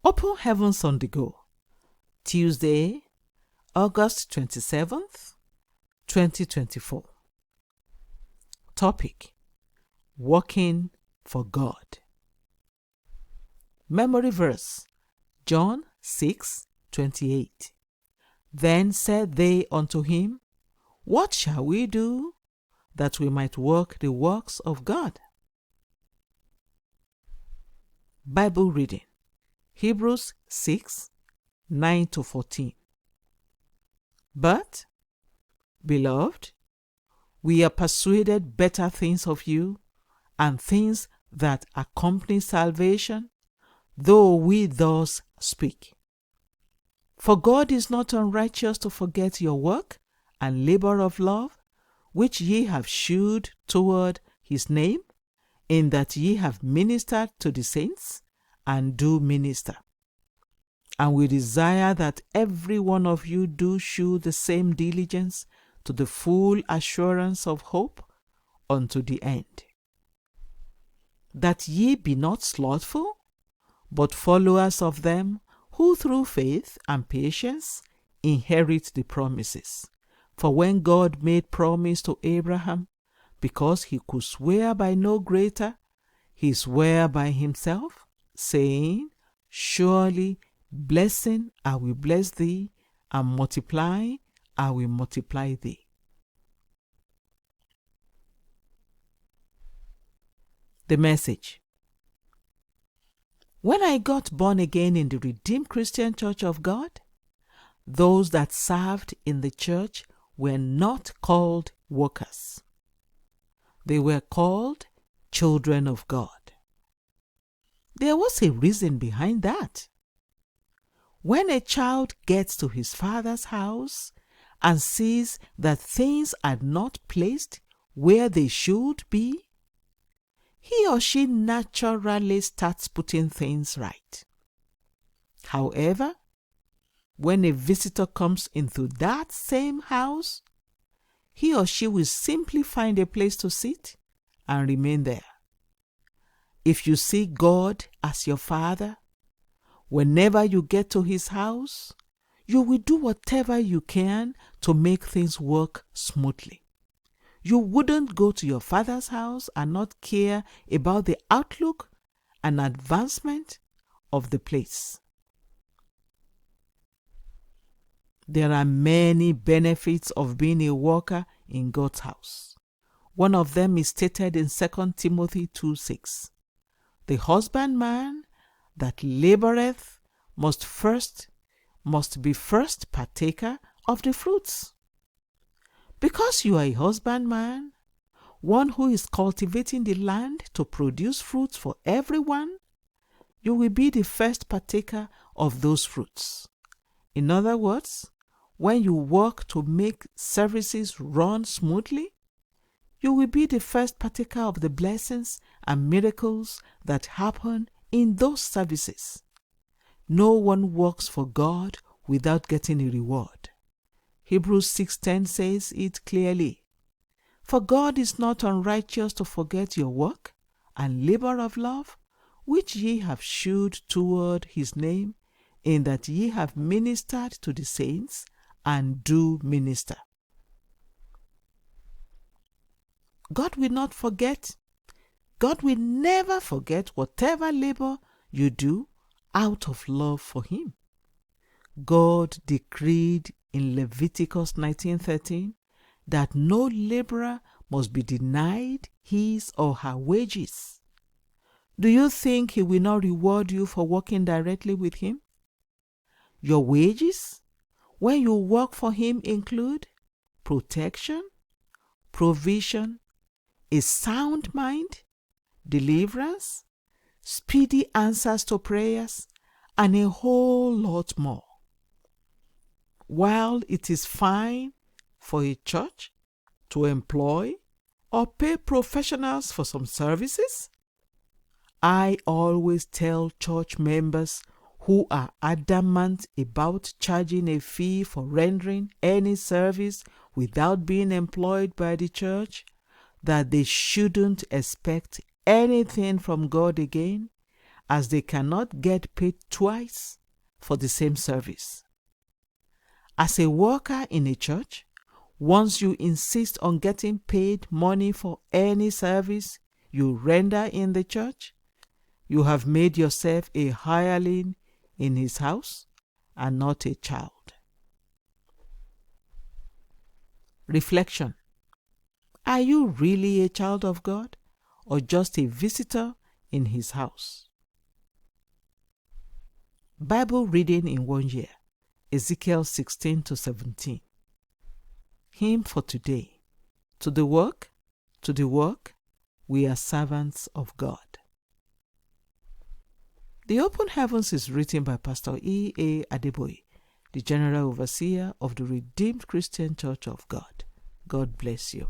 Open Heavens on the Go, Tuesday, August 27th, 2024. Topic: Working for God. Memory verse: John 6:28. Then said they unto him, What shall we do that we might work the works of God? Bible reading: Hebrews 6:9-14. But, beloved, we are persuaded better things of you, and things that accompany salvation, though we thus speak. For God is not unrighteous to forget your work and labor of love, which ye have shewed toward his name, in that ye have ministered to the saints, and do minister. And we desire that every one of you do shew the same diligence to the full assurance of hope unto the end, that ye be not slothful, but followers of them who through faith and patience inherit the promises. For when God made promise to Abraham, because he could swear by no greater, he sware by himself, saying, Surely blessing I will bless thee, and multiply I will multiply thee. The Message. When I got born again in the Redeemed Christian Church of God, those that served in the church were not called workers. They were called children of God. There was a reason behind that. When a child gets to his father's house and sees that things are not placed where they should be, he or she naturally starts putting things right. However, when a visitor comes into that same house, he or she will simply find a place to sit and remain there. If you see God as your Father, whenever you get to his house, you will do whatever you can to make things work smoothly. You wouldn't go to your father's house and not care about the outlook and advancement of the place. There are many benefits of being a worker in God's house. One of them is stated in 2 Timothy 2:6. The husbandman that laboureth must be first partaker of the fruits. Because you are a husbandman, one who is cultivating the land to produce fruits for everyone, you will be the first partaker of those fruits. In other words, when you work to make services run smoothly, you will be the first partaker of the blessings and miracles that happen in those services. No one works for God without getting a reward. Hebrews 6:10 says it clearly. For God is not unrighteous to forget your work and labor of love, which ye have shewed toward his name, in that ye have ministered to the saints, and do minister. God will not forget. God will never forget whatever labor you do out of love for him. God decreed in Leviticus 19:13 that no laborer must be denied his or her wages. Do you think he will not reward you for working directly with him? Your wages, when you work for him, include protection, provision, a sound mind, deliverance, speedy answers to prayers, and a whole lot more. While it is fine for a church to employ or pay professionals for some services, I always tell church members who are adamant about charging a fee for rendering any service without being employed by the church that they shouldn't expect anything from God again, as they cannot get paid twice for the same service. As a worker in a church, once you insist on getting paid money for any service you render in the church, you have made yourself a hireling in his house and not a child. Reflection. Are you really a child of God or just a visitor in his house? Bible reading in 1 year, Ezekiel 16 to 17. Hymn for today. To the work, we are servants of God. The Open Heavens is written by Pastor E.A. Adeboye, the General Overseer of the Redeemed Christian Church of God. God bless you.